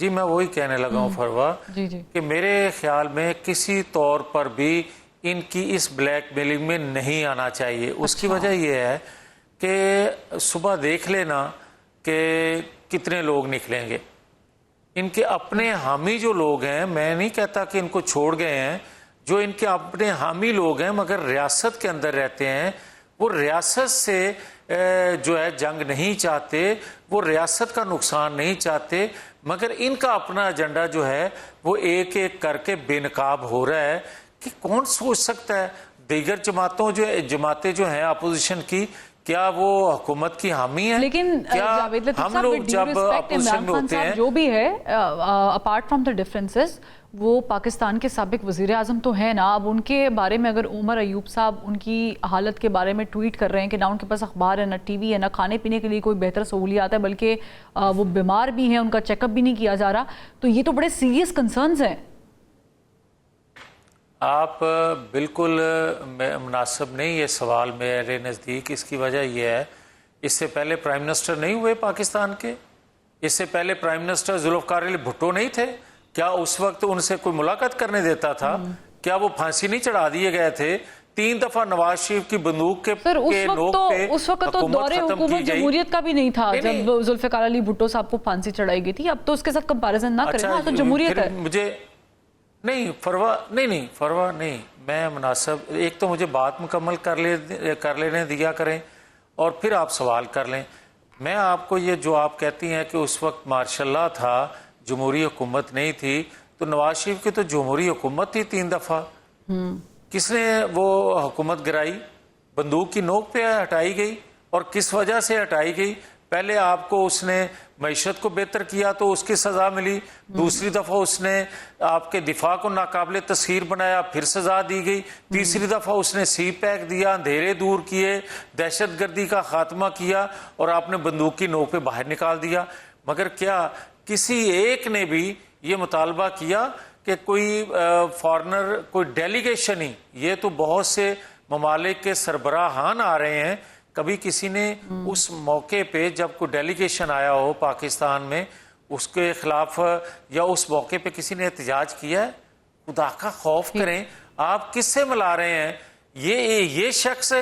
جی میں وہی کہنے لگا ہوں فروا جی جی کہ میرے خیال میں کسی طور پر بھی ان کی اس بلیک میلنگ میں نہیں آنا چاہیے. اس کی وجہ یہ ہے کہ صبح دیکھ لینا کہ کتنے لوگ نکلیں گے. ان کے اپنے حامی جو لوگ ہیں, میں نہیں کہتا کہ ان کو چھوڑ گئے ہیں, جو ان کے اپنے حامی لوگ ہیں مگر ریاست کے اندر رہتے ہیں, وہ ریاست سے جو ہے جنگ نہیں چاہتے, وہ ریاست کا نقصان نہیں چاہتے, مگر ان کا اپنا ایجنڈا جو ہے وہ ایک ایک کر کے بے نقاب ہو رہا ہے. کہ کون سوچ سکتا ہے دیگر جماعتیں جو ہیں اپوزیشن کی, کیا وہ حکومت کی حامی ہیں؟ لیکن جاوید لطیف صاحب with due respect, Imran Khan صاحب جو بھی ہے اپارٹ فرام دا ڈفرینسز وہ پاکستان کے سابق وزیر اعظم تو ہیں نا. اب ان کے بارے میں اگر عمر ایوب صاحب ان کی حالت کے بارے میں ٹویٹ کر رہے ہیں کہ نہ ان کے پاس اخبار ہے, نہ ٹی وی ہے, نہ کھانے پینے کے لیے کوئی بہتر سہولیات ہے, بلکہ وہ بیمار بھی ہیں, ان کا چیک اپ بھی نہیں کیا جا رہا, تو یہ تو بڑے سیریس کنسرنز ہیں. آپ بالکل مناسب نہیں یہ سوال میرے نزدیک. اس کی وجہ یہ ہے, اس سے پہلے پرائم منسٹر نہیں ہوئے پاکستان کے, اس سے پہلے پرائم منسٹر ذوالفقار علی بھٹو نہیں تھے, کیا اس وقت ان سے کوئی ملاقات کرنے دیتا تھا؟ کیا وہ پھانسی نہیں چڑھا دیے گئے تھے؟ 3 دفعہ نواز شریف کی بندوق کے نوک پہ اس وقت تو دور حکومت جمہوریت کا بھی نہیں تھا جب ذوالفقار علی بھٹو صاحب کو پھانسی چڑھائی گئی تھی. اب تو اس کے ساتھ کمپیریزن نہ کریں, تو جمہوریت ہے. مجھے نہیں فروا نہیں, میں مناسب ایک تو مجھے بات مکمل کر لینے دیا کریں اور پھر آپ سوال کر لیں. میں آپ کو یہ جو آپ کہتی ہیں کہ اس وقت مارشاء اللہ تھا, جمہوری حکومت نہیں تھی, تو نواز شریف کی تو جمہوری حکومت تھی 3 دفعہ. کس نے وہ حکومت گرائی؟ بندوق کی نوک پہ ہٹائی گئی. اور کس وجہ سے ہٹائی گئی؟ پہلے آپ کو اس نے معیشت کو بہتر کیا تو اس کی سزا ملی, دوسری دفعہ اس نے آپ کے دفاع کو ناقابل تسخیر بنایا, پھر سزا دی گئی, تیسری دفعہ اس نے سی پیک دیا, اندھیرے دور کیے, دہشت گردی کا خاتمہ کیا, اور آپ نے بندوق کی نوک پہ باہر نکال دیا. مگر کیا کسی ایک نے بھی یہ مطالبہ کیا کہ کوئی فارنر, کوئی ڈیلیگیشن ہی, یہ تو بہت سے ممالک کے سربراہان آ رہے ہیں, کبھی کسی نے اس موقع پہ جب کوئی ڈیلیگیشن آیا ہو پاکستان میں اس کے خلاف یا اس موقع پہ کسی نے احتجاج کیا ہے؟ خدا کا خوف کریں, آپ کس سے ملا رہے ہیں؟ یہ شخص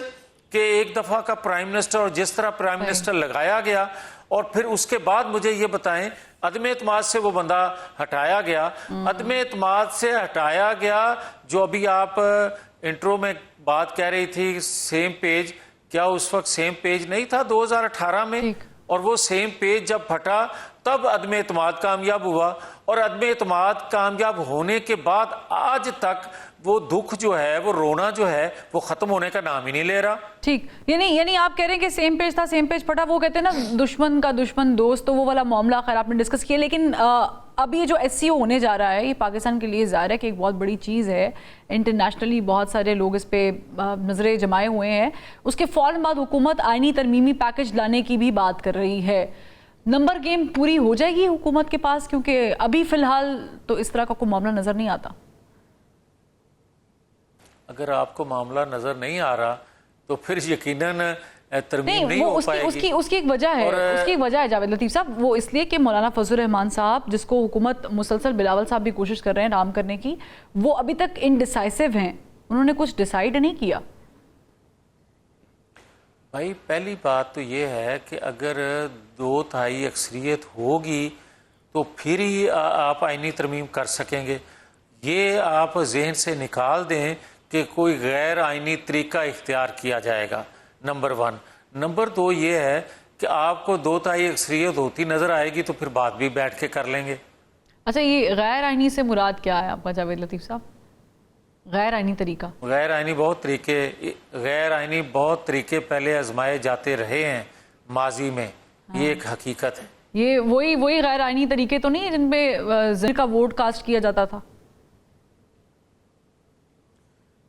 کہ ایک دفعہ کا پرائم منسٹر, اور جس طرح پرائم منسٹر لگایا گیا اور پھر اس کے بعد مجھے یہ بتائیں عدم اعتماد سے وہ بندہ ہٹایا گیا, عدم اعتماد سے ہٹایا گیا. جو ابھی آپ انٹرو میں بات کہہ رہی تھی سیم پیج, کیا اس وقت سیم پیج نہیں تھا 2018 میں؟ اور وہ سیم پیج جب پھٹا تب عدم اعتماد کامیاب ہوا, اور عدم اعتماد کامیاب ہونے کے بعد آج تک وہ دکھ جو ہے, وہ رونا جو ہے, وہ ختم ہونے کا نام ہی نہیں لے رہا. ٹھیک, یعنی آپ کہہ رہے ہیں کہ سیم پیج تھا, سیم پیج پھٹا, وہ کہتے ہیں نا دشمن کا دشمن دوست, تو وہ والا معاملہ خیر آپ نے ڈسکس کیا. لیکن اب یہ جو SCO ہونے جا رہا ہے, یہ پاکستان کے لیے ظاہر ہے کہ ایک بہت بڑی چیز ہے. انٹرنیشنلی بہت سارے لوگ اس پہ نظریں جمائے ہوئے ہیں. اس کے فوراً بعد حکومت آئینی ترمیمی پیکج لانے کی بھی بات کر رہی ہے. نمبر گیم پوری ہو جائے گی حکومت کے پاس, کیونکہ ابھی فی الحال تو اس طرح کا کوئی معاملہ نظر نہیں آتا. اگر آپ کو معاملہ نظر نہیں آ رہا تو پھر یقیناً ترمیم نہیں ہو پائے گی. اس کی ایک وجہ ہے, اس کی ایک وجہ ہے جاوید لطیف صاحب, وہ اس لیے کہ مولانا فضل الرحمان صاحب, جس کو حکومت مسلسل بلاول صاحب بھی کوشش کر رہے ہیں نام کرنے کی, وہ ابھی تک انڈیسائسو ہیں, انہوں نے کچھ ڈیسائیڈ نہیں کیا. بھائی پہلی بات تو یہ ہے کہ اگر 2/3 اکثریت ہوگی تو پھر ہی آپ آئینی ترمیم کر سکیں گے. یہ آپ ذہن سے نکال دیں کہ کوئی غیر آئینی طریقہ اختیار کیا جائے گا, نمبر 1. نمبر 2 یہ ہے کہ آپ کو 2/3 اکثریت ہوتی نظر آئے گی تو پھر بات بھی بیٹھ کے کر لیں گے. اچھا, یہ غیر آئینی سے مراد کیا ہے آپ کا جاوید لطیف صاحب؟ غیر آئینی طریقہ, غیر آئینی بہت طریقے پہلے آزمائے جاتے رہے ہیں ماضی میں, یہ ایک حقیقت ہے. یہ وہی غیر آئینی طریقے تو نہیں جن پہ زر کا ووٹ کاسٹ کیا جاتا تھا؟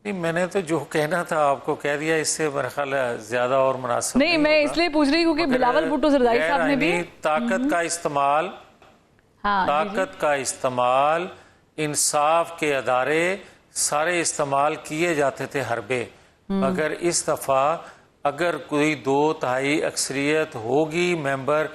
نہیں, میں نے تو جو کہنا تھا آپ کو کہہ دیا, اس سے میرا خیال ہے زیادہ اور مناسب نہیں. میں اس لیے پوچھ رہی ہوں کہ بلاول بھٹو زرداری صاحب نے بھی طاقت کا استعمال, انصاف کے ادارے سارے استعمال کیے جاتے تھے حربے, مگر اس دفعہ اگر کوئی 2/3 اکثریت ہوگی, ممبر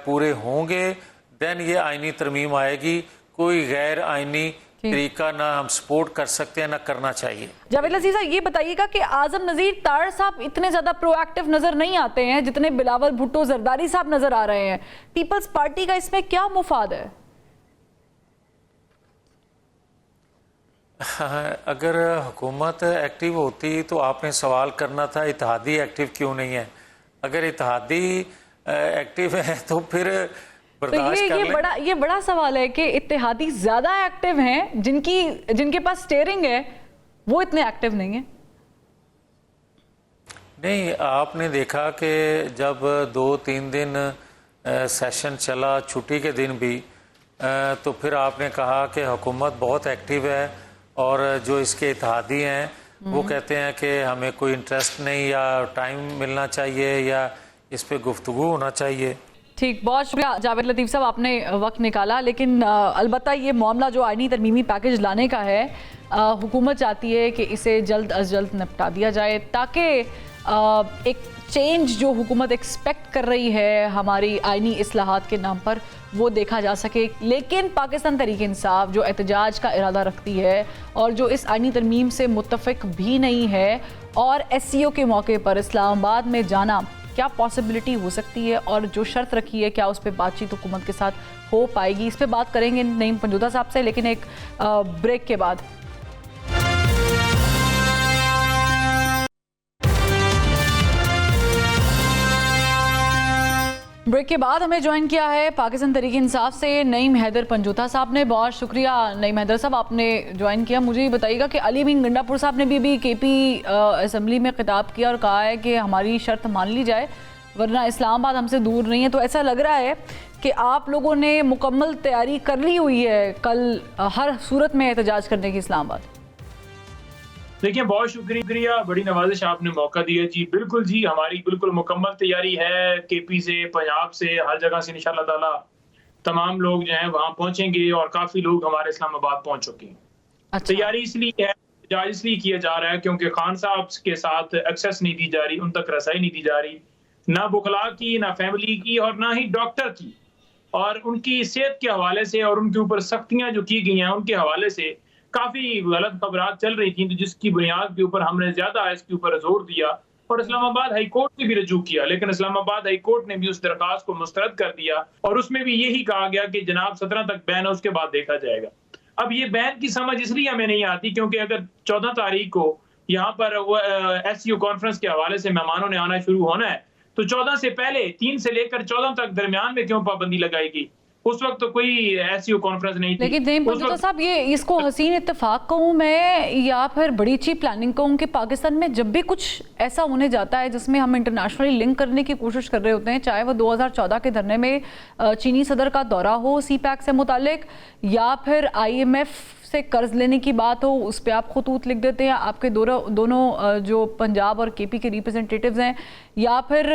پورے ہوں گے, دین یہ آئینی ترمیم آئے گی. کوئی غیر آئینی طریقہ نہ ہم سپورٹ کر سکتے ہیں نہ کرنا چاہیے. جاوید لذیذ صاحب یہ بتائیے گا کہ اعظم نذیر تار صاحب اتنے زیادہ پرو ایکٹیو نظر نہیں آتے ہیں جتنے بلاول بھٹو زرداری صاحب نظر آ رہے ہیں. پیپلز پارٹی کا اس میں کیا مفاد ہے؟ اگر حکومت ایکٹیو ہوتی تو آپ نے سوال کرنا تھا اتحادی ایکٹیو کیوں نہیں ہے. اگر اتحادی ایکٹیو ہے تو پھر برداشت کر لیں. یہ بڑا سوال ہے کہ اتحادی زیادہ ایکٹیو ہیں جن کے پاس سٹیئرنگ ہے وہ اتنے ایکٹیو نہیں ہیں. نہیں، آپ نے دیکھا کہ جب 2-3 دن سیشن چلا چھٹی کے دن بھی تو پھر آپ نے کہا کہ حکومت بہت ایکٹیو ہے اور جو اس کے اتحادی ہیں وہ کہتے ہیں کہ ہمیں کوئی انٹرسٹ نہیں یا ٹائم ملنا چاہیے یا اس پہ گفتگو ہونا چاہیے. ٹھیک، بہت شکریہ جاوید لطیف صاحب، آپ نے وقت نکالا. لیکن البتہ یہ معاملہ جو آئینی ترمیمی پیکج لانے کا ہے حکومت چاہتی ہے کہ اسے جلد از جلد نپٹا دیا جائے تاکہ ایک چینج جو حکومت ایکسپیکٹ کر رہی ہے ہماری آئینی اصلاحات کے نام پر وہ دیکھا جا سکے. لیکن پاکستان تحریک انصاف جو احتجاج کا ارادہ رکھتی ہے اور جو اس آئینی ترمیم سے متفق بھی نہیں ہے اور ایس سی او کے موقع پر اسلام آباد میں جانا کیا پاسبلٹی ہو سکتی ہے اور جو شرط رکھی ہے کیا اس پہ بات چیت حکومت کے ساتھ ہو پائے گی، اس پہ بات کریں گے نعیم پنجوتا صاحب سے لیکن ایک بریک کے بعد. بریک کے بعد ہمیں جوائن کیا ہے پاکستان تحریک انصاف سے نعیم حیدر پنجوتا صاحب نے. بہت شکریہ نعیم حیدر صاحب، آپ نے جوائن کیا. مجھے یہ بتائیے گا کہ علی امین گنڈا پور صاحب نے بھی کے پی اسمبلی میں خطاب کیا اور کہا ہے کہ ہماری شرط مان لی جائے ورنہ اسلام آباد ہم سے دور نہیں ہے. تو ایسا لگ رہا ہے کہ آپ لوگوں نے مکمل تیاری کر لی ہوئی ہے کل ہر صورت میں احتجاج کرنے کی اسلام آباد. دیکھیں، بہت شکریہ، بڑی نوازش آپ نے موقع دیا. جی بالکل، جی ہماری بالکل مکمل تیاری ہے. کے پی سے، پنجاب سے، ہر جگہ سے انشاءاللہ تعالی تمام لوگ جو ہیں وہاں پہنچیں گے اور کافی لوگ ہمارے اسلام آباد پہنچ چکے ہیں. تیاری اس لیے ہے، احتجاج اس لیے کیا جا رہا ہے کیونکہ خان صاحب کے ساتھ ایکسیس نہیں دی جا رہی، ان تک رسائی نہیں دی جا رہی، نہ بخلا کی، نہ فیملی کی اور نہ ہی ڈاکٹر کی. اور ان کی صحت کے حوالے سے اور ان کے اوپر سختیاں جو کی گئی ہیں ان کے حوالے سے کافی غلط خبرات چل رہی تھیں، تو جس کی بنیاد کے اوپر ہم نے زیادہ اس کے اوپر زور دیا اور اسلام آباد ہائی کورٹ سے بھی رجوع کیا. لیکن اسلام آباد ہائی کورٹ نے بھی اس درخواست کو مسترد کر دیا اور اس میں بھی یہی کہا گیا کہ جناب 17 تک بین ہے، اس کے بعد دیکھا جائے گا. اب یہ بین کی سمجھ اس لیے ہمیں نہیں آتی کیونکہ اگر 14 تاریخ کو یہاں پر ایس سی او کانفرنس کے حوالے سے مہمانوں نے آنا شروع ہونا ہے تو 14 سے پہلے 3 سے لے کر 14 تک درمیان میں کیوں پابندی لگائے گی؟ اس وقت تو کوئی ایسی کانفرنس نہیں تھی. لیکن نعیم پنجوتا صاحب، یہ اس کو حسین اتفاق کہوں میں یا پھر بڑی اچھی پلاننگ کہوں کہ پاکستان میں جب بھی کچھ ایسا ہونے جاتا ہے جس میں ہم انٹرنیشنلی لنک کرنے کی کوشش کر رہے ہوتے ہیں، چاہے وہ 2014 کے دھرنے میں چینی صدر کا دورہ ہو سی پیک سے متعلق یا پھر آئی ایم ایف سے قرض لینے کی بات ہو، اس پہ آپ خطوط لکھ دیتے ہیں. آپ کے دونوں جو پنجاب اور کے پی کے ریپرزنٹیٹیوز ہیں، یا پھر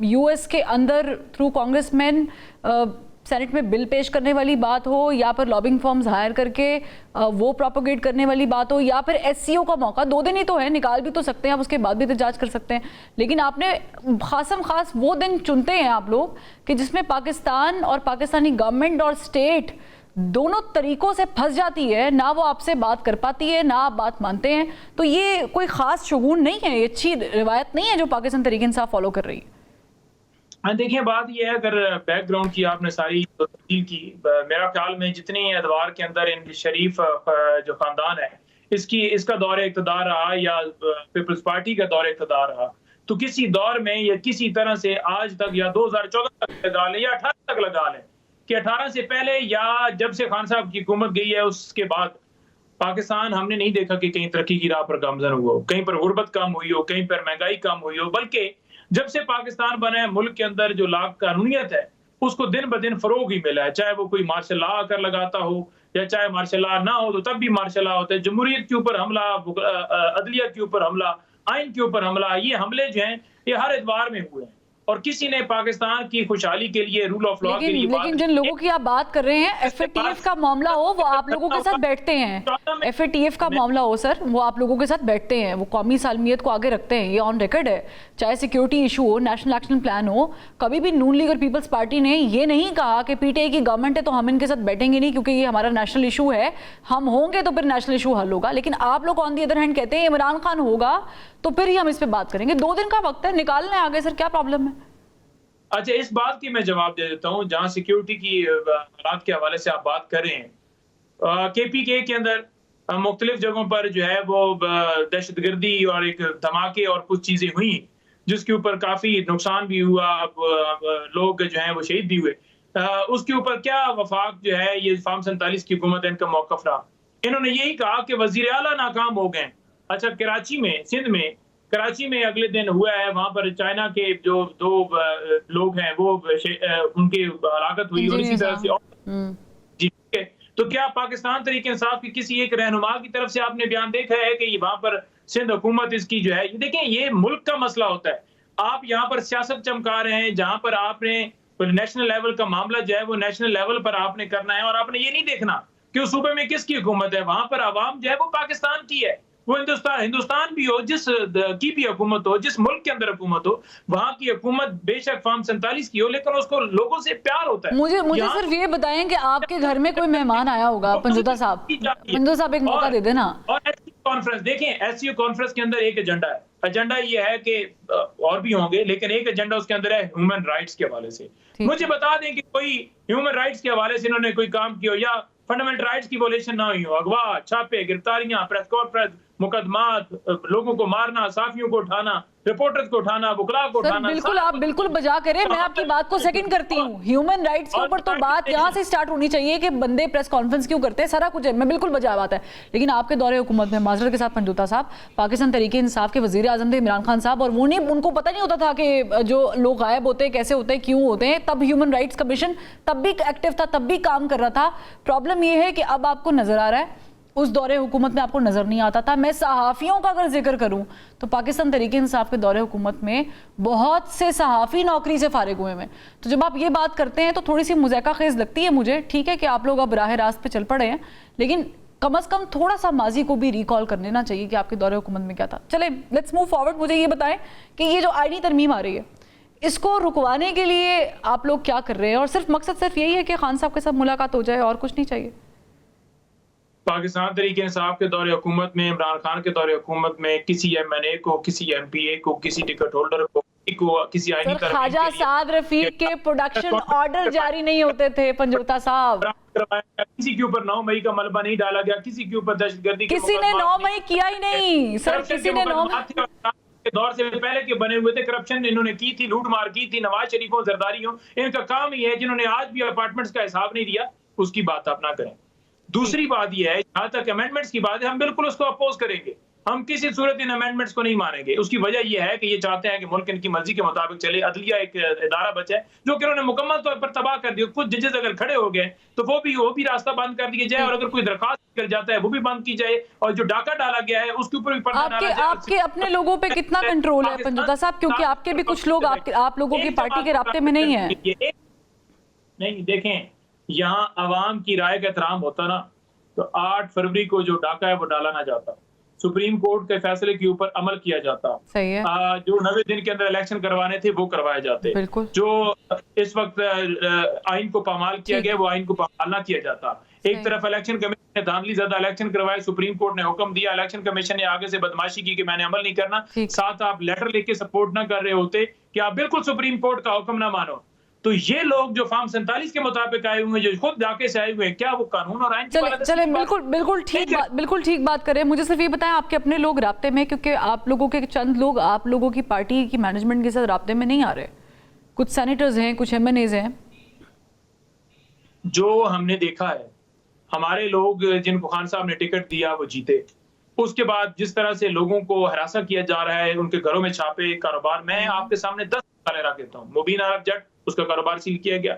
یو ایس کے اندر تھرو کانگریس مین سینٹ میں بل پیش کرنے والی بات ہو، یا پھر لابنگ فارمز ہائر کر کے وہ پروپیگیٹ کرنے والی بات ہو، یا پھر ایس سی او کا موقع 2 دن ہی تو ہے، نکال بھی تو سکتے ہیں آپ، اس کے بعد بھی احتجاج کر سکتے ہیں. لیکن آپ نے خاص وہ دن چنتے ہیں آپ لوگ کہ جس میں پاکستان اور پاکستانی گورنمنٹ اور اسٹیٹ دونوں طریقوں سے پھنس جاتی ہے، نہ وہ آپ سے بات کر پاتی ہے نہ آپ بات مانتے ہیں. تو یہ کوئی خاص شگون نہیں ہے، یہ اچھی روایت نہیں ہے جو پاکستان تحریک انصاف فالو کر رہی ہے. دیکھیں، بات یہ ہے اگر بیک گراؤنڈ کی آپ نے ساری تفصیل کی، میرا خیال میں جتنے ادوار کے اندر ان شریف جو خاندان ہے اس کا دور اقتدار رہا یا پیپلز پارٹی کا دور اقتدار رہا تو کسی دور میں یا کسی طرح سے آج تک یا 2014 تک لگا لیں یا 18 تک لگا لیں کہ 18 سے پہلے یا جب سے خان صاحب کی حکومت گئی ہے اس کے بعد پاکستان ہم نے نہیں دیکھا کہ کہیں ترقی کی راہ پر گامزن ہوا ہو، کہیں پر غربت کم ہوئی ہو، کہیں پر مہنگائی کم ہوئی ہو. بلکہ جب سے پاکستان بنا ہے ملک کے اندر جو لا قانونیت ہے اس کو دن بدن فروغ ہی ملا ہے. چاہے وہ کوئی مارشل لا آ کر لگاتا ہو یا چاہے مارشل لا نہ ہو تو تب بھی مارشل لا ہوتا ہے. جمہوریت کے اوپر حملہ، عدلیہ کے اوپر حملہ، آئین کے اوپر حملہ، یہ حملے جو ہیں یہ ہر ادوار میں ہوئے ہیں اور کسی نے پاکستان کی خوشحالی کے لیے رول آف لا کے لیے لیکن جن لوگوں کی آپ بات کر رہے ہیں ایف اے ٹی ایف کا معاملہ ہو وہ آپ لوگوں کے ساتھ بیٹھتے ہیں, ایف اے ٹی ایف کا معاملہ ہو سر وہ آپ لوگوں کے ساتھ بیٹھتے ہیں, وہ قومی سالمیت کو آگے رکھتے ہیں, یہ آن ریکارڈ ہے. چاہے سیکیورٹی ایشو ہو, نیشنل ایکشن پلان ہو, کبھی بھی نون لیگ اور پیپلز پارٹی نے یہ نہیں کہا کہ پی ٹی آئی کی گورنمنٹ ہے تو ہم ان کے ساتھ بیٹھیں گے نہیں کیونکہ یہ ہمارا نیشنل ایشو ہے, ہم ہوں گے تو پھر نیشنل ایشو حل ہوگا. لیکن آپ لوگ آن دی ادر ہینڈ کہتے ہیں عمران خان ہوگا تو پھر ہی ہم اس پہ بات کریں گے. 2 دن کا وقت ہے, نکال لیں آگے سر, کیا پرابلم ہے؟ اچھا, اس بات کی میں جواب دے دیتا ہوں. جہاں سیکیورٹی کی حالات کے حوالے سے آپ بات کر رہے ہیں, کے پی کے اندر مختلف جگہوں پر جو ہے وہ دہشت گردی اور ایک دھماکے اور کچھ چیزیں ہوئیں جس کے اوپر کافی نقصان بھی ہوا, لوگ جو ہیں وہ شہید بھی ہوئے. اس کے اوپر کیا وفاق جو ہے یہ فارم 47 کی حکومت ہے ان کا موقف رہا. انہوں نے یہی کہا کہ وزیر اعلیٰ ناکام ہو گئے. اچھا, کراچی میں, سندھ میں کراچی میں اگلے دن ہوا ہے, وہاں پر چائنا کے جو 2 لوگ ہیں وہ ان کی ہلاکت ہوئی اور اسی طرح سے جی. تو کیا پاکستان تحریک انصاف کی کسی ایک رہنما کی طرف سے آپ نے بیان دیکھا ہے کہ وہاں پر سندھ حکومت اس کی جو ہے, دیکھیں یہ ملک کا مسئلہ ہوتا ہے. آپ یہاں پر سیاست چمکا رہے ہیں جہاں پر آپ نے نیشنل لیول کا معاملہ جو ہے وہ نیشنل لیول پر آپ نے کرنا ہے, اور آپ نے یہ نہیں دیکھنا کہ اس صوبے میں کس کی حکومت ہے. وہاں پر عوام جو ہے وہ پاکستان کی ہے, وہ ہندوستان بھی ہو, جس کی بھی حکومت ہو, جس ملک کے اندر حکومت ہو, وہاں کی حکومت بے شک فارم 47 کی ہو لیکن اس کو لوگوں سے پیار ہوتا ہے. مجھے صرف یہ بتائیں کہ آپ کے گھر میں کوئی مہمان آیا ہوگا, پنجوتا صاحب ایک موقع دے دینا. اور کانفرنس دیکھیں, ایس سی او کانفرنس کے اندر ایک ایجنڈا ہے. ایجنڈا یہ ہے کہ اور بھی ہوں گے لیکن ایک ایجنڈا اس کے اندر ہے ہیومن رائٹس کے حوالے سے. مجھے بتا دیں کہ کوئی ہیومن رائٹس کے حوالے سے انہوں نے کوئی کام کیا ہو یا فنڈامنٹل رائٹس کی ویولیشن نہ ہوئی ہو, اغوا, چھاپے, گرفتاریاں, پریس کانفرنس, مقدمات, لوگوں کو مارنا, صحافیوں کو اٹھانا, رپورٹرز کو اٹھانا, وکلاء کو اٹھانا. بالکل, آپ بالکل بجا کریں, میں آپ کی بات کو سیکنڈ کرتی ہوں. ہیومن رائٹس کے اوپر تو بات یہاں سے سٹارٹ ہونی چاہیے کہ بندے پریس کانفرنس کیوں کرتے ہیں, سارا کچھ ہے, میں بالکل بجا بات ہے. لیکن آپ کے دور حکومت میں معذرت کے ساتھ پنجوتا صاحب, پاکستان تحریک انصاف کے وزیر اعظم تھے عمران خان صاحب, اور وہ نہیں, ان کو پتہ نہیں ہوتا تھا کہ جو لوگ غائب ہوتے ہیں کیسے ہوتے ہیں, کیوں ہوتے ہیں. تب ہیومن رائٹس کمیشن تب بھی ایکٹیو تھا, تب بھی کام کر رہا تھا. پرابلم یہ ہے کہ اب آپ کو نظر آ رہا ہے, اس دور حکومت میں آپ کو نظر نہیں آتا تھا. میں صحافیوں کا اگر ذکر کروں تو پاکستان تحریک انصاف کے دور حکومت میں بہت سے صحافی نوکری سے فارغ ہوئے ہیں. تو جب آپ یہ بات کرتے ہیں تو تھوڑی سی مضحکہ خیز لگتی ہے مجھے. ٹھیک ہے کہ آپ لوگ اب راہ راست پہ چل پڑے ہیں, لیکن کم از کم تھوڑا سا ماضی کو بھی ریکال کر لینا چاہیے کہ آپ کے دور حکومت میں کیا تھا. چلیں لیٹس موو فارورڈ. مجھے یہ بتائیں کہ یہ جو آئینی ترمیم آ رہی ہے اس کو رکوانے کے لیے آپ لوگ کیا کر رہے ہیں, اور صرف مقصد صرف یہی ہے کہ خان صاحب کے ساتھ ملاقات ہو جائے اور کچھ نہیں چاہیے؟ پاکستان تحریک انصاف کے دور حکومت میں, عمران خان کے دور حکومت میں کسی ایم این اے کو, کسی ایم پی اے کو, کسی ٹکٹ ہولڈر کو, کسی آئینی ترمیم خواجہ سعد رفیق کے پروڈکشن آرڈر جاری نہیں ہوتے تھے پنجوتا صاحب. کسی کے اوپر 9 مئی کا ملبہ نہیں ڈالا گیا, کسی کے اوپر دہشت گردی کسی نے 9 مئی کیا ہی نہیں سر, کسی نے 9 مئی کے دور سے پہلے کے بنے ہوئے تھے. کرپشن انہوں نے کی تھی, لوٹ مار کی تھی, نواز شریفوں, زرداریوں, ان کا کام ہی ہے. جنہوں نے آج بھی اپارٹمنٹس کا حساب نہیں دیا, اس کی بات آپ نہ کریں. دوسری بات یہ ہے, جہاں تک امینڈمنٹس کی بات ہے, ہم بالکل اس کو اپوز کریں گے. ہم کسی صورت ان امینڈمنٹس کو نہیں مانیں گے. اس کی وجہ یہ ہے کہ یہ چاہتے ہیں کہ ملک ان کی مرضی کے مطابق چلے. عدلیہ ایک ادارہ بچا ہے جو کہ انہوں نے مکمل طور پر تباہ کر دیا. کچھ ججز اگر کھڑے ہو گئے تو وہ بھی راستہ بند کر دیا جائے, اور اگر کوئی درخواست کر جاتا ہے وہ بھی بند کی جائے, اور جو ڈاکہ ڈالا گیا ہے اس کے اوپر بھی پردہ ڈالا جائے. آپ کے اپنے لوگوں پہ کتنا کنٹرول ہے پنجوتا صاحب, کیونکہ آپ کے بھی کچھ لوگ آپ لوگوں کی پارٹی کے رابطے میں نہیں ہیں. نہیں, دیکھیں, یہاں عوام کی رائے کا احترام ہوتا نا تو 8 فروری کو جو ڈاکہ ہے وہ ڈالا نہ جاتا, سپریم کورٹ کے فیصلے کے اوپر عمل کیا جاتا, صحیح ہے, جو 90 دن کے اندر الیکشن کروانے تھے وہ کروائے جاتے, جو اس وقت آئین کو پامال کیا گیا وہ آئین کو پامال نہ کیا جاتا. ایک طرف الیکشن کمیشن نے دھاندلی زیادہ الیکشن کروائے, سپریم کورٹ نے حکم دیا, الیکشن کمیشن نے آگے سے بدماشی کی کہ میں نے عمل نہیں کرنا, ساتھ آپ لیٹر لے کے سپورٹ نہ کر رہے ہوتے کہ آپ بالکل سپریم کورٹ کا حکم نہ مانو. تو یہ لوگ جو فارم 47 کے مطابق آئے ہوئے ہیں, جو خود ڈاکے سے آئے ہوئے ہیں, کیا وہ قانون اور آئین چلیں بالکل ٹھیک بات کریں. مجھے صرف یہ بتائیں, آپ کے اپنے لوگ رابطے میں, کیونکہ آپ لوگوں کے چند لوگ آپ لوگوں کی پارٹی کی مینجمنٹ کے ساتھ رابطے میں نہیں آ رہے, کچھ سینیٹرز ہیں, کچھ ایم این ایز ہیں, جو ہم نے دیکھا ہے ہمارے لوگ جن کو خان صاحب نے ٹکٹ دیا وہ جیتے. اس کے بعد جس طرح سے لوگوں کو ہراساں کیا جا رہا ہے, ان کے گھروں میں چھاپے, کاروبار, میں آپ کے سامنے 10 مثالیں رکھ دیتا ہوں. مبین عرب جٹ, اس کا کاروبار سیل کیا گیا.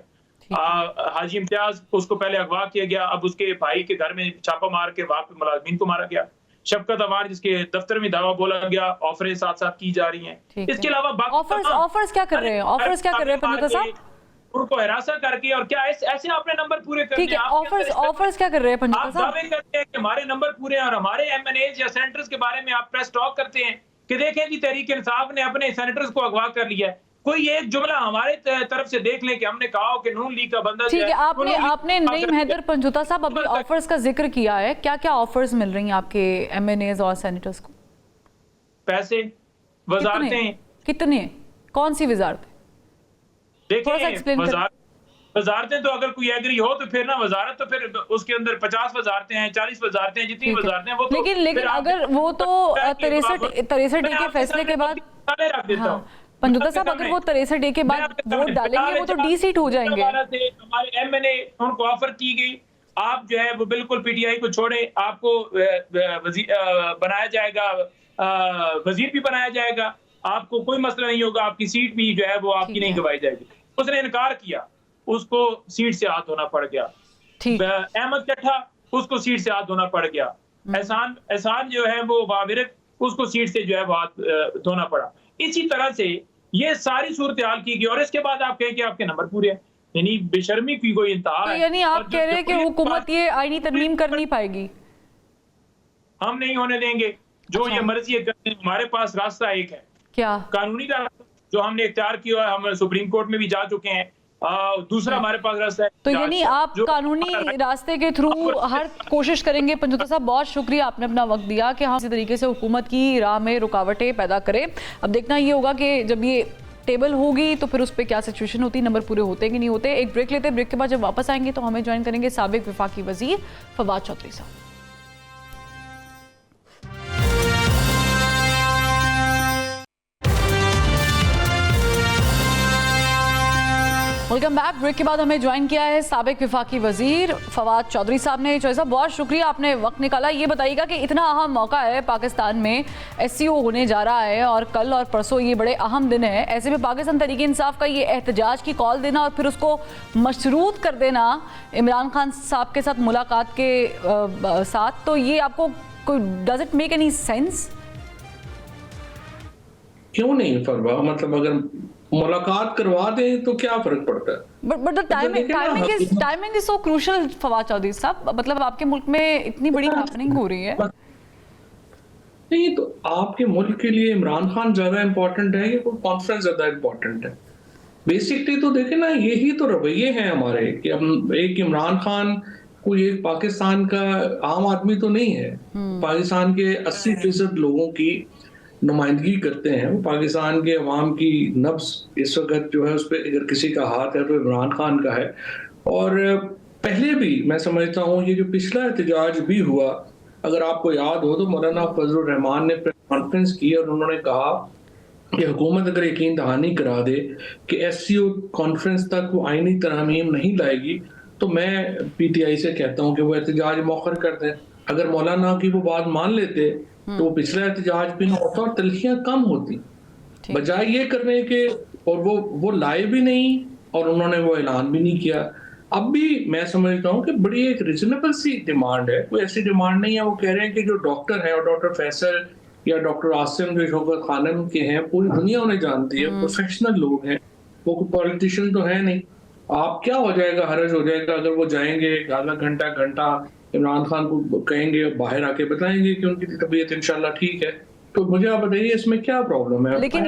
حاجی امتیاز, اس کو پہلے اغوا کیا گیا, اب اس کے بھائی کے گھر میں چھاپا مار کے وہاں پہ ملازمین کو مارا گیا. شفقت اوار جس کے دفتر میں دعویٰ بولا گیا، آفریں ساتھ ساتھ کی جا رہی ہیں۔ اس کے علاوہ آفرز کیا کر رہے ہیں؟ آفرز کیا کر رہے ہیں پنجوتا صاحب؟ ان کو ہراساں کر کے اور کیا ایسے آپ نے نمبر پورے کرنے ہیں؟ ٹھیک ہے، آفرز کیا کر رہے ہیں پنجوتا آپ صاحب؟ دعوے کرتے ہیں کہ ہمارے نمبر پورے ہیں اور ہمارے ایم این ایز یا سینیٹرز کے بارے میں آپ پریس ٹاک کرتے ہیں کہ دیکھیں جی تحریک انصاف نے اپنے سینیٹرز کو اغوا کر لیا ہے۔ کوئی ایک جملہ ہمارے طرف سے دیکھ لیں کہ ہم نے کہا ہو کہ نون لیگ کا بندہ ٹھیک ہے، آپ نے نعیم حیدر پنجوتا صاحب ابھی آفرز کا ذکر کیا ہے، کیا کیا آفرز مل رہی ہیں آپ کے ایم این ایز اور سینیٹرز کو؟ پیسے، وزارتیں، کتنے؟ کون سی وزارتیں؟ دیکھیں وزارتیں تو اگر کوئی ایگری ہو تو پھر نا وزارت تو پھر اس کے اندر 50 وزارتیں ہیں، 40 وزارتیں ہیں، جتنی وزارتیں ہیں وہ تو لیکن اگر وہ تو 63 ڈے کے فیصلے کے بعد پنجوتا صاحب اگر وہ 63 ڈے کے بعد ووٹ ڈالیں گے وہ تو ڈی سیٹ ہو جائیں گے۔ ہمارے ایم این اے ان کو آفر کی گئی، آپ جو ہے وہ بالکل پی ٹی آئی کو چھوڑے، آپ کو بنایا جائے گا، وزیر بھی بنایا جائے گا، آپ کو کوئی مسئلہ نہیں ہوگا، آپ کی سیٹ بھی جو ہے وہ آپ کی نہیں گوائی جائے گی۔ اس نے انکار کیا، اس کو سیٹ سے ہاتھ دھونا پڑ گیا۔ احمد کٹھا، اس کو سیٹ سے ہاتھ دھونا پڑ گیا۔ احسان جو ہے وہ وابرک، اس کو سیٹ سے جو ہے وہ ہاتھ دھونا پڑا۔ اسی طرح سے یہ ساری صورتحال کی گئی اور اس کے بعد آپ کہیں کہ آپ کے نمبر پورے ہیں، یعنی بے شرمی کی کوئی انتہا ہے۔ یعنی آپ کہہ رہے ہیں کہ حکومت یہ آئینی ترمیم کر نہیں پائے گی؟ ہم نہیں ہونے دیں گے، جو یہ مرضی ہے۔ ہمارے پاس راستہ ایک ہے، کیا؟ قانونی کا جو ہم نے اختیار کیا ہے، ہم سپریم کورٹ میں بھی جا چکے ہیں۔ دوسرا ہمارے پاس راستہ ہے، تو یعنی آپ قانونی راستے کے تھرو ہر کوشش کریں گے۔ پنجوتا صاحب بہت شکریہ، آپ نے اپنا وقت دیا کہ ہم اسی طریقے سے حکومت کی راہ میں رکاوٹیں پیدا کریں۔ اب دیکھنا یہ ہوگا کہ جب یہ ٹیبل ہوگی تو پھر اس پہ کیا سچویشن ہوتی، نمبر پورے ہوتے کہ نہیں ہوتے۔ ایک بریک لیتے، بریک کے بعد جب واپس آئیں گے تو ہمیں جوائن کریں گے سابق وفاقی وزیر فواد چودھری صاحب۔ Welcome back. بریک کے بعد ہمیں جوائن کیا ہے سابق وفاقی وزیر فواد چودھری صاحب نے۔ چودھری صاحب بہت شکریہ، آپ نے وقت نکالا۔ یہ بتائیے گا کہ اتنا اہم موقع ہے پاکستان میں، ایس سی او ہونے جا رہا ہے اور کل اور پرسوں یہ بڑے اہم دن ہے، ایسے میں پاکستان تحریک انصاف کا یہ احتجاج کی کال دینا اور پھر اس کو مشروط کر دینا عمران خان صاحب کے ساتھ ملاقات کے ساتھ، تو یہ آپ کو کوئی does it make any sense? کیوں نہیں فروا، مطلب اگر ملاقات کروا دیں تو کیا فرق پڑتا ہے؟ But the timing is so crucial Fawad Chaudhry صاحب، مطلب آپ کے ملک میں اتنی بڑی ہیپننگ ہو رہی ہے۔ نہیں تو آپ کے ملک کے لیے عمران خان زیادہ امپورٹنٹ ہے یا کوئی کانفرنس زیادہ امپورٹنٹ ہے؟ بیسکلی تو دیکھیں نا، یہی تو رویے ہیں ہمارے کہ ایک عمران خان کوئی ایک پاکستان کا عام آدمی تو نہیں ہے، پاکستان کے 80% لوگوں کی نمائندگی کرتے ہیں، وہ پاکستان کے عوام کی نبض اس وقت جو ہے اس پہ اگر کسی کا ہاتھ ہے تو عمران خان کا ہے۔ اور پہلے بھی میں سمجھتا ہوں یہ جو پچھلا احتجاج بھی ہوا، اگر آپ کو یاد ہو تو مولانا فضل الرحمان نے پریس کانفرنس کی اور انہوں نے کہا کہ حکومت اگر یقین دہانی کرا دے کہ ایس سی او کانفرنس تک وہ آئینی ترامیم نہیں لائے گی تو میں پی ٹی آئی سے کہتا ہوں کہ وہ احتجاج مؤخر کر دیں۔ اگر مولانا کی وہ بات مان لیتے تو وہ پچھلا احتجاج بھی نہ ہوتا اور تلخیاں کم ہوتی، بجائے یہ کرنے کے، اور وہ لائے بھی نہیں اور انہوں نے وہ اعلان بھی نہیں کیا۔ اب بھی میں سمجھتا ہوں کہ بڑی ایک ریزنیبل سی ڈیمانڈ ہے، کوئی ایسی ڈیمانڈ نہیں ہے۔ وہ کہہ رہے ہیں کہ جو ڈاکٹر ہیں اور ڈاکٹر فیصل یا ڈاکٹر عاصم جو شوکت خانم کے ہیں، پوری دنیا انہیں جانتی ہے، پروفیشنل لوگ ہیں، وہ کوئی پولیٹیشین تو ہے نہیں۔ آپ کیا ہو جائے گا، حرج ہو جائے گا اگر وہ جائیں گے آدھا گھنٹہ عمران خان کو کہیں گے، باہر آ کے بتائیں گے کہ ان کی طبیعت انشاءاللہ ٹھیک ہے، تو مجھے آپ بتائیے اس میں کیا پرابلم ہے؟ لیکن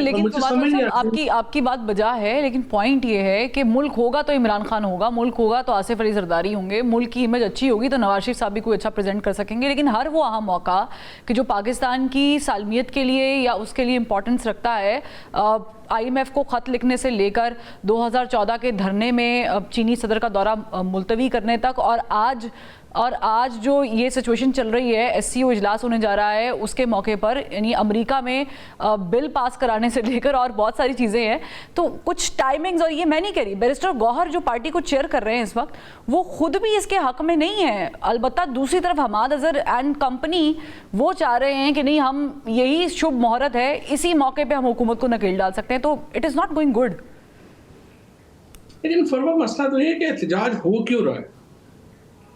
آپ کی بات بجا ہے، لیکن پوائنٹ یہ ہے کہ ملک ہوگا تو عمران خان ہوگا، ملک ہوگا تو آصف علی زرداری ہوں گے، ملک کی امیج اچھی ہوگی تو نواز شریف صاحب بھی کوئی اچھا پریزنٹ کر سکیں گے، لیکن ہر وہ اہم موقع کہ جو پاکستان کی سالمیت کے لیے یا اس کے لیے امپورٹنس رکھتا ہے، آئی ایم ایف کو خط لکھنے سے لے کر 2014 کے دھرنے میں چینی صدر کا دورہ ملتوی کرنے تک، اور آج جو یہ سچویشن چل رہی ہے، ایس سی او اجلاس ہونے جا رہا ہے اس کے موقع پر، یعنی امریکہ میں بل پاس کرانے سے لے کر اور بہت ساری چیزیں ہیں، تو کچھ ٹائمنگز، اور یہ میں نہیں کہہ رہی، بیرسٹر گوہر جو پارٹی کو چیئر کر رہے ہیں اس وقت وہ خود بھی اس کے حق میں نہیں ہے، البتہ دوسری طرف حماد اظہر اینڈ کمپنی وہ چاہ رہے ہیں کہ نہیں، ہم یہی شبھ مہرت ہے، اسی موقع پہ ہم حکومت کو نکیل ڈال سکتے ہیں، تو it is not going good. لیکن فرما مسئلہ تو یہ ہے کہ احتجاج ہو کیوں رہا ہے؟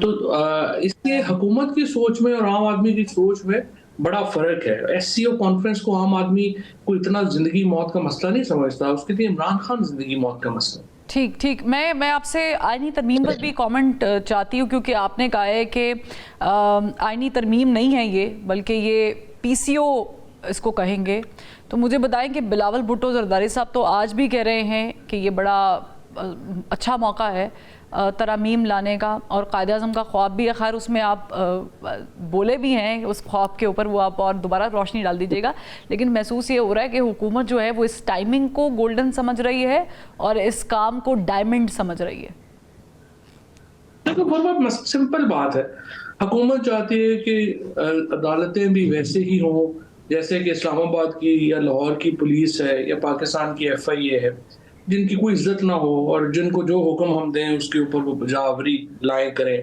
تو اس لیے حکومت کی سوچ میں اور عام آدمی کی سوچ میں بڑا فرق ہے. ایس سی او کانفرنس کو عام آدمی کو اتنا زندگی موت کا مسئلہ نہیں سمجھتا, اس کے لیے عمران خان زندگی موت کا مسئلہ. ٹھیک میں آپ سے آئینی ترمیم پر بھی کامنٹ چاہتی ہوں, کیونکہ آپ نے کہا ہے کہ آئینی ترمیم نہیں ہے یہ, بلکہ یہ پی سی او اس کو کہیں گے. تو مجھے بتائیں کہ بلاول بھٹو زرداری صاحب تو آج بھی کہہ رہے ہیں کہ یہ بڑا اچھا موقع ہے ترامیم لانے کا, اور قائد اعظم کا خواب بھی ہے. خیر اس میں آپ بولے بھی ہیں اس خواب کے اوپر, وہ آپ اور دوبارہ روشنی ڈال دیجیے گا. لیکن محسوس یہ ہو رہا ہے کہ حکومت جو ہے وہ اس ٹائمنگ کو گولڈن سمجھ رہی ہے اور اس کام کو ڈائمنڈ سمجھ رہی ہے. دیکھو بہت سمپل بات ہے, حکومت چاہتی ہے کہ عدالتیں بھی ویسے ہی ہوں جیسے کہ اسلام آباد کی یا لاہور کی پولیس ہے یا پاکستان کی ایف آئی اے ہے, جن کی کوئی عزت نہ ہو اور جن کو جو حکم ہم دیں اس کے اوپر وہ بجاوری لائیں کریں.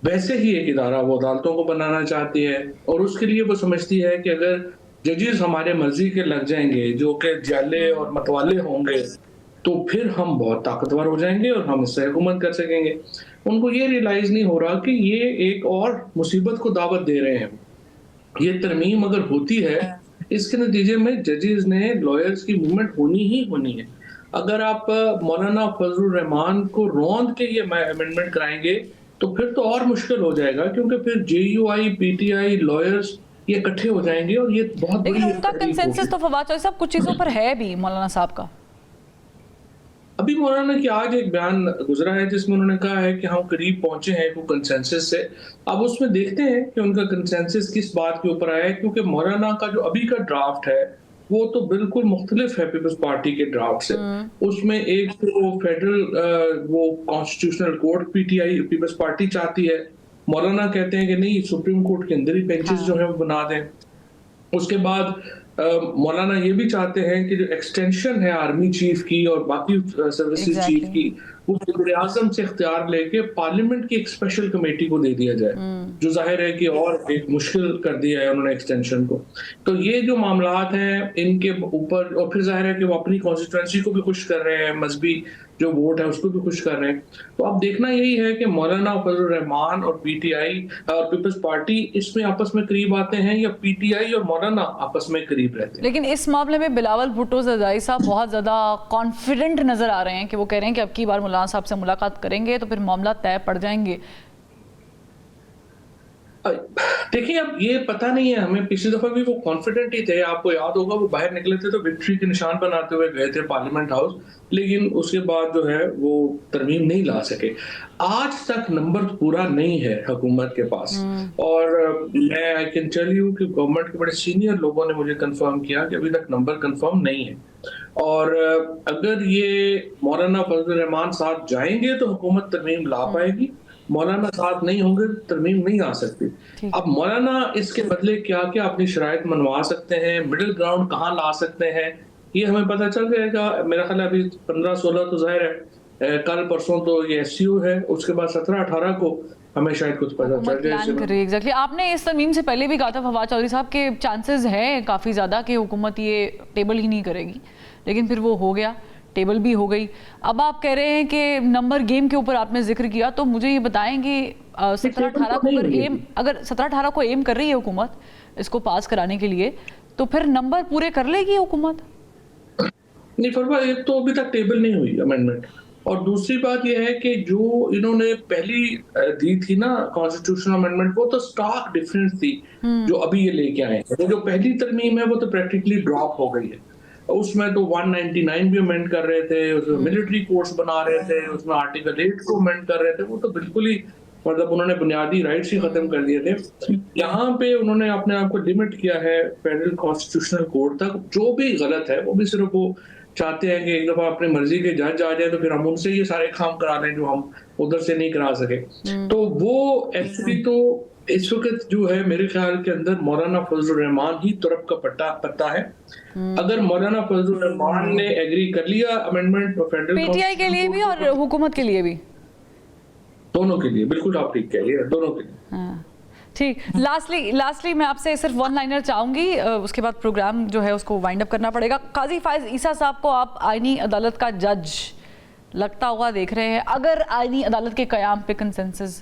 ویسے ہی ایک ادارہ وہ عدالتوں کو بنانا چاہتی ہے, اور اس کے لیے وہ سمجھتی ہے کہ اگر ججز ہمارے مرضی کے لگ جائیں گے جو کہ جالے اور متوالے ہوں گے تو پھر ہم بہت طاقتور ہو جائیں گے اور ہم اس سے حکومت کر سکیں گے. ان کو یہ ریلائز نہیں ہو رہا کہ یہ ایک اور مصیبت کو دعوت دے رہے ہیں. یہ ترمیم اگر ہوتی ہے اس کے نتیجے میں ججز نے لائرز کی موومنٹ ہونی ہی ہونی ہے. اگر آپ مولانا فضل الرحمان کو روند کے یہ امینڈمنٹ کرائیں گے تو پھر تو اور مشکل ہو جائے گا, کیونکہ پھر J U I, P T I, lawyers یہ اکٹھے ہو جائیں گے اور یہ بہت بڑی. لیکن ان کا کنسنسس تو فواد چودھری صاحب کچھ چیزوں پر ہے بھی مولانا صاحب کا. ابھی مولانا کی آج ایک بیان گزرا ہے جس میں انہوں نے کہا ہے کہ ہم قریب پہنچے ہیں کوئی کنسنسس سے. اب اس میں دیکھتے ہیں کہ ان کا کنسنسس کس بات کے اوپر آیا ہے, کیونکہ مولانا کا جو ابھی کا ڈرافٹ ہے وہ تو بالکل مختلف ہے پیپلز پارٹی کے ڈرافٹ سے. اس میں ایک تو فیڈرل وہ constitutional court P T I Peoples Party چاہتی ہے, مولانا کہتے ہیں کہ نہیں سپریم کورٹ کے اندر ہی بینچز جو ہیں وہ بنا دیں. اس کے بعد مولانا یہ بھی چاہتے ہیں کہ جو ایکسٹینشن ہے آرمی چیف کی اور باقی سروسز چیف کی وہ وزیر اعظم سے اختیار لے کے پارلیمنٹ کی ایک اسپیشل کمیٹی کو دے دیا جائے, جو ظاہر ہے کہ اور ایک مشکل کر دیا ہے انہوں نے ایکسٹینشن کو. تو یہ جو معاملات ہیں ان کے اوپر, اور پھر ظاہر ہے کہ وہ اپنی کانسٹیٹوئنسی کو بھی خوش کر رہے ہیں, مذہبی جو ووٹ ہے اس کو بھی خوش کر رہے ہیں. تو اب دیکھنا یہی ہے کہ مولانا فضل الرحمان اور پی ٹی آئی اور پیپلز پارٹی اس میں آپس میں قریب آتے ہیں یا پی ٹی آئی اور مولانا آپس میں قریب رہتے ہیں. لیکن اس معاملے میں بلاول بھٹو زرداری صاحب بہت زیادہ کانفیڈنٹ نظر آ رہے ہیں کہ وہ کہہ رہے ہیں کہ اب کی بار مولانا صاحب سے ملاقات کریں گے تو پھر معاملہ طے پڑ جائیں گے. دیکھیں اب یہ پتہ نہیں ہے ہمیں, پچھلی دفعہ بھی وہ کانفیڈنٹ ہی تھے, آپ کو یاد ہوگا وہ باہر نکلے تھے تو وکٹری کے نشان بناتے ہوئے گئے تھے پارلیمنٹ ہاؤس, لیکن اس کے بعد جو ہے وہ ترمیم نہیں لا سکے. آج تک نمبر پورا نہیں ہے حکومت کے پاس, اور میں آئی کین ٹیل یو کہ گورنمنٹ کے بڑے سینئر لوگوں نے مجھے کنفرم کیا کہ ابھی تک نمبر کنفرم نہیں ہے. اور اگر یہ مولانا فضل الرحمان ساتھ جائیں گے تو حکومت ترمیم لا پائے گی, مولانا ساتھ نہیں ہوں گے ترمیم نہیں آ سکتی. اب مولانا اس کے بدلے کیا کیا اپنی شرائط منوا سکتے ہیں, مڈل گراؤنڈ کہاں لا سکتے ہیں, یہ ہمیں پتہ چل جائے گا. میرا خیال ہے ابھی 15-16 تو ظاہر ہے, کل پرسوں تو یہ ایس سی او ہے, اس کے بعد 17-18 کو ہمیں شاید کچھ پتہ چل جائے. ایگزیکٹلی آپ نے اس ترمیم سے پہلے بھی کہا تھا فواد چودھری صاحب کے چانسز ہیں کافی زیادہ کہ حکومت یہ ٹیبل ہی نہیں کرے گی, لیکن پھر وہ ہو گیا, ٹیبل بھی ہو گئی. اب آپ کہہ رہے ہیں کہ نمبر گیم کے اوپر آپ نے ذکر کیا, تو مجھے یہ بتائیں کہ 17-18 کو اگر 17-18 کو ایم کر رہی ہے حکومت اس کو پاس کرانے کے لیے, تو پھر نمبر پورے کر لے گی حکومت؟ نہیں فرما, ایک تو ابھی تک ٹیبل نہیں ہوئی امینڈمنٹ, اور دوسری بات یہ ہے کہ جو انہوں نے پہلی دی تھی نا کانسٹیٹیوشنل امینڈمنٹ, وہ تو سٹارک ڈفرینس تھی جو ابھی یہ لے کے آئے ہیں. جو پہلی ترمیم ہے وہ تو پریکٹیکلی ڈراپ ہو گئی ہے. اس میں تو 199 بھی امینڈ کر رہے تھے, اس میں ملٹری کورس بنا رہے تھے, اس میں آرٹیکل 8 کو امینڈ کر رہے تھے, وہ تو بالکل ہی مطلب انہوں نے بنیادی رائٹس ہی ختم کر دیے تھے. یہاں پہ انہوں نے اپنے آپ کو لمٹ کیا ہے فیڈرل کانسٹیٹیوشنل کورٹ تک, جو بھی غلط ہے وہ بھی صرف وہ چاہتے ہیں کہ ایک دفعہ اپنے مرضی کے جج آ جائیں تو پھر ہم ان سے یہ سارے کام کرا لیں جو ہم ادھر سے نہیں کرا سکے. تو وہ ایکچولی تو اس وقت جو ہے میرے خیال کے اندر مولانا فضل الرحمان ہی ترپ کا پتا ہے. اگر مولانا فضل الرحمان نے ایگری کر لیا امینڈمنٹ فیڈرل پی ٹی آئی کے لیے بھی اور حکومت کے لیے بھی, دونوں کے لیے, بالکل آپ ٹھیک کہہ رہی ہیں, دونوں کے لیے. ٹھیک. لاسٹلی میں آپ سے صرف ون لائنر چاہوں گی, اس کے بعد پروگرام جو ہے اس کو وائنڈ اپ کرنا پڑے گا. قاضی فائز عیسیٰ صاحب کو آپ آئینی عدالت کا جج لگتا ہوا دیکھ رہے ہیں, اگر آئینی عدالت کے قیام پہ کنسنسس